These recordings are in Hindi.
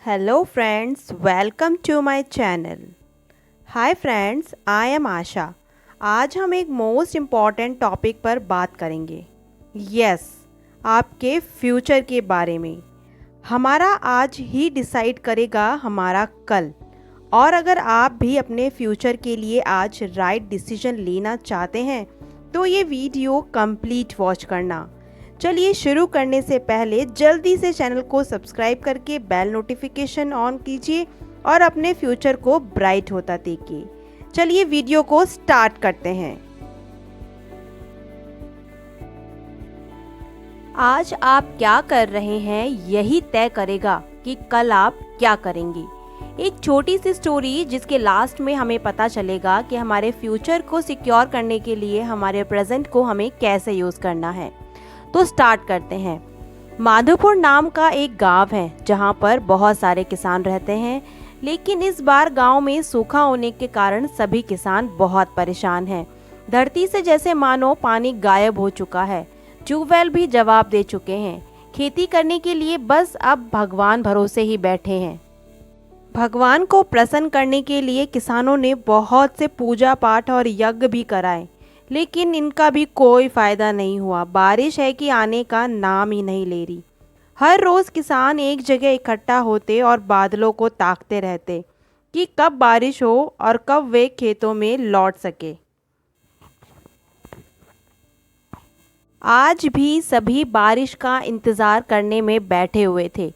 Hello friends, welcome to my channel. Hi friends, I am आशा। आज हम एक मोस्ट इम्पॉर्टेंट टॉपिक पर बात करेंगे। यस, आपके फ्यूचर के बारे में। हमारा आज ही डिसाइड करेगा हमारा कल। और अगर आप भी अपने फ्यूचर के लिए आज राइट डिसीजन लेना चाहते हैं तो ये वीडियो कंप्लीट वॉच करना। चलिए शुरू करने से पहले जल्दी से चैनल को सब्सक्राइब करके बेल नोटिफिकेशन ऑन कीजिए और अपने फ्यूचर को ब्राइट होता देखिए। चलिए वीडियो को स्टार्ट करते हैं। आज आप क्या कर रहे हैं यही तय करेगा कि कल आप क्या करेंगे। एक छोटी सी स्टोरी जिसके लास्ट में हमें पता चलेगा कि हमारे फ्यूचर को सिक्योर करने के लिए हमारे प्रेजेंट को हमें कैसे यूज़ करना है। तो स्टार्ट करते हैं। माधोपुर नाम का एक गांव है जहां पर बहुत सारे किसान रहते हैं, लेकिन इस बार गांव में सूखा होने के कारण सभी किसान बहुत परेशान हैं। धरती से जैसे मानो पानी गायब हो चुका है। ट्यूबवेल भी जवाब दे चुके हैं। खेती करने के लिए बस अब भगवान भरोसे ही बैठे हैं। भगवान को प्रसन्न करने के लिए किसानों ने बहुत से पूजा पाठ और यज्ञ भी कराए, लेकिन इनका भी कोई फ़ायदा नहीं हुआ। बारिश है कि आने का नाम ही नहीं ले रही। हर रोज़ किसान एक जगह इकट्ठा होते और बादलों को ताकते रहते कि कब बारिश हो और कब वे खेतों में लौट सके। आज भी सभी बारिश का इंतज़ार करने में बैठे हुए थे।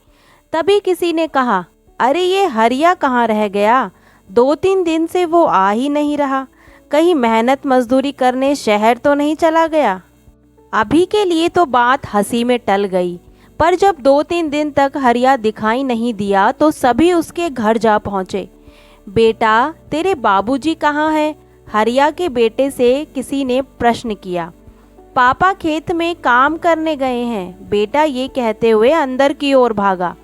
तभी किसी ने कहा, अरे ये हरिया कहाँ रह गया? 2-3 दिन से वो आ ही नहीं रहा। कहीं मेहनत मजदूरी करने शहर तो नहीं चला गया? अभी के लिए तो बात हंसी में टल गई, पर जब 2-3 दिन तक हरिया दिखाई नहीं दिया तो सभी उसके घर जा पहुँचे। बेटा, तेरे बाबूजी कहाँ हैं? हरिया के बेटे से किसी ने प्रश्न किया। पापा खेत में काम करने गए हैं, बेटा ये कहते हुए अंदर की ओर भागा।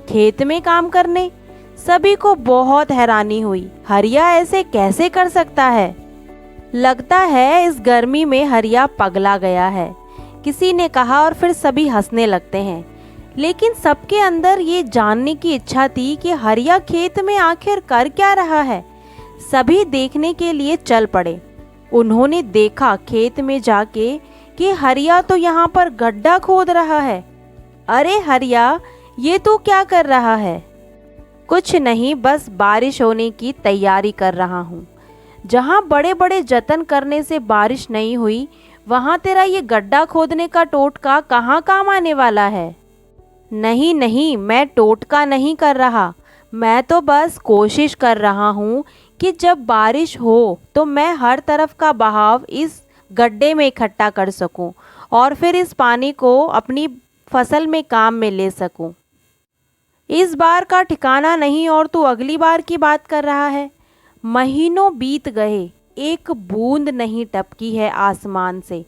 खेत में काम करने? सभी को बहुत हैरानी हुई। हरिया ऐसे कैसे कर सकता है? लगता है इस गर्मी में हरिया पगला गया है, किसी ने कहा, और फिर सभी हंसने लगते हैं। लेकिन सबके अंदर ये जानने की इच्छा थी कि हरिया खेत में आखिर कर क्या रहा है। सभी देखने के लिए चल पड़े। उन्होंने देखा खेत में जाके कि हरिया तो यहाँ पर गड्ढा खोद रहा है। अरे हरिया, ये तू क्या कर रहा है? कुछ नहीं, बस बारिश होने की तैयारी कर रहा हूँ। जहाँ बड़े बड़े जतन करने से बारिश नहीं हुई, वहाँ तेरा ये गड्ढा खोदने का टोटका कहाँ काम आने वाला है? नहीं नहीं, मैं टोटका नहीं कर रहा। मैं तो बस कोशिश कर रहा हूँ कि जब बारिश हो तो मैं हर तरफ का बहाव इस गड्ढे में इकट्ठा कर सकूँ और फिर इस पानी को अपनी फसल में काम में ले सकूँ। इस बार का ठिकाना नहीं और तू अगली बार की बात कर रहा है। महीनों बीत गए, एक बूंद नहीं टपकी है आसमान से।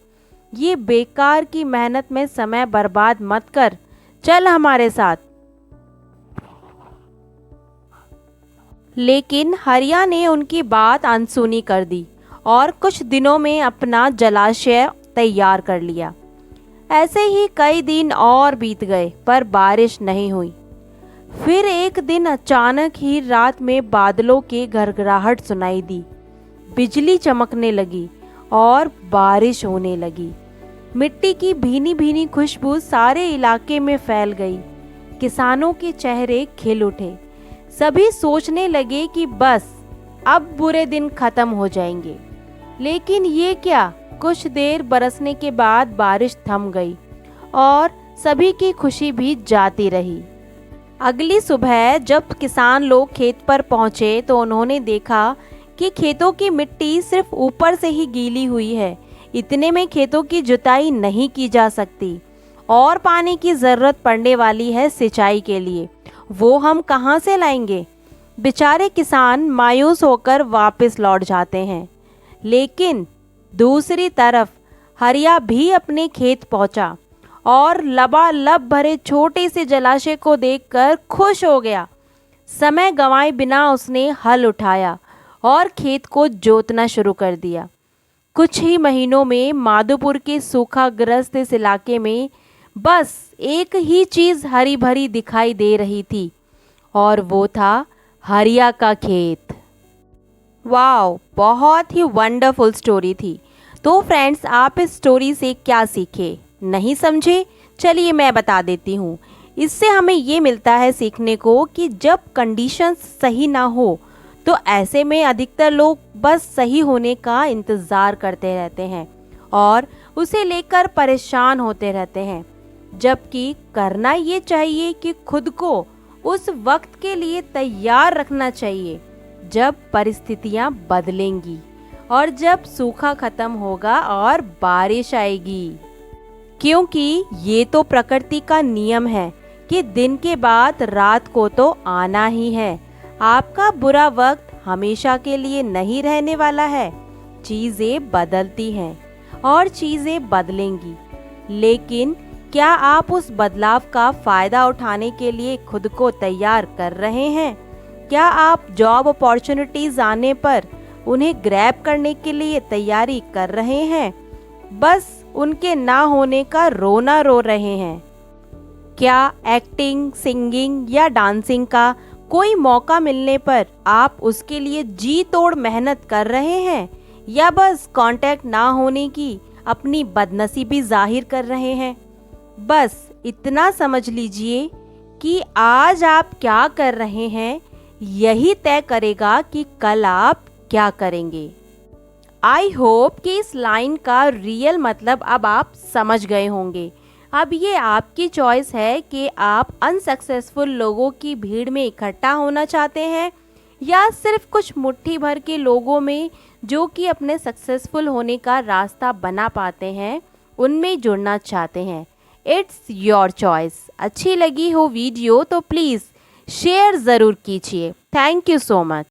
ये बेकार की मेहनत में समय बर्बाद मत कर, चल हमारे साथ। लेकिन हरिया ने उनकी बात अनसुनी कर दी और कुछ दिनों में अपना जलाशय तैयार कर लिया। ऐसे ही कई दिन और बीत गए, पर बारिश नहीं हुई। फिर एक दिन अचानक ही रात में बादलों की घरघराहट सुनाई दी, बिजली चमकने लगी और बारिश होने लगी। मिट्टी की भीनी भीनी खुशबू सारे इलाके में फैल गई। किसानों के चेहरे खिल उठे। सभी सोचने लगे कि बस अब बुरे दिन खत्म हो जाएंगे। लेकिन ये क्या, कुछ देर बरसने के बाद बारिश थम गई और सभी की खुशी भी जाती रही। अगली सुबह जब किसान लोग खेत पर पहुंचे तो उन्होंने देखा कि खेतों की मिट्टी सिर्फ ऊपर से ही गीली हुई है। इतने में खेतों की जुताई नहीं की जा सकती और पानी की ज़रूरत पड़ने वाली है सिंचाई के लिए। वो हम कहाँ से लाएंगे? बेचारे किसान मायूस होकर वापस लौट जाते हैं। लेकिन दूसरी तरफ हरिया भी अपने खेत पहुंचा और लबालब भरे छोटे से जलाशय को देखकर खुश हो गया। समय गंवाए बिना उसने हल उठाया और खेत को जोतना शुरू कर दिया। कुछ ही महीनों में माधोपुर के सूखाग्रस्त इस इलाके में बस एक ही चीज़ हरी भरी दिखाई दे रही थी, और वो था हरिया का खेत। वाओ, बहुत ही वंडरफुल स्टोरी थी। तो फ्रेंड्स, आप इस स्टोरी से क्या सीखे? नहीं समझे? चलिए मैं बता देती हूँ। इससे हमें ये मिलता है सीखने को कि जब कंडीशंस सही ना हो तो ऐसे में अधिकतर लोग बस सही होने का इंतज़ार करते रहते हैं और उसे लेकर परेशान होते रहते हैं, जबकि करना ये चाहिए कि खुद को उस वक्त के लिए तैयार रखना चाहिए जब परिस्थितियां बदलेंगी और जब सूखा खत्म होगा और बारिश आएगी। क्योंकि ये तो प्रकृति का नियम है कि दिन के बाद रात को तो आना ही है। आपका बुरा वक्त हमेशा के लिए नहीं रहने वाला है। चीज़ें बदलती हैं और चीज़ें बदलेंगी, लेकिन क्या आप उस बदलाव का फ़ायदा उठाने के लिए खुद को तैयार कर रहे हैं? क्या आप जॉब अपॉर्चुनिटीज़ आने पर उन्हें ग्रैब करने के लिए तैयारी कर रहे हैं, बस उनके ना होने का रोना रो रहे हैं? क्या एक्टिंग, सिंगिंग या डांसिंग का कोई मौका मिलने पर आप उसके लिए जी तोड़ मेहनत कर रहे हैं, या बस कांटेक्ट ना होने की अपनी बदनसीबी जाहिर कर रहे हैं? बस इतना समझ लीजिए कि आज आप क्या कर रहे हैं यही तय करेगा कि कल आप क्या करेंगे। आई होप कि इस लाइन का रियल मतलब अब आप समझ गए होंगे। अब ये आपकी चॉइस है कि आप अनसक्सेसफुल लोगों की भीड़ में इकट्ठा होना चाहते हैं या सिर्फ कुछ मुट्ठी भर के लोगों में जो कि अपने सक्सेसफुल होने का रास्ता बना पाते हैं उनमें जुड़ना चाहते हैं। It's your choice. अच्छी लगी हो वीडियो तो प्लीज़ शेयर ज़रूर कीजिए। Thank you so much.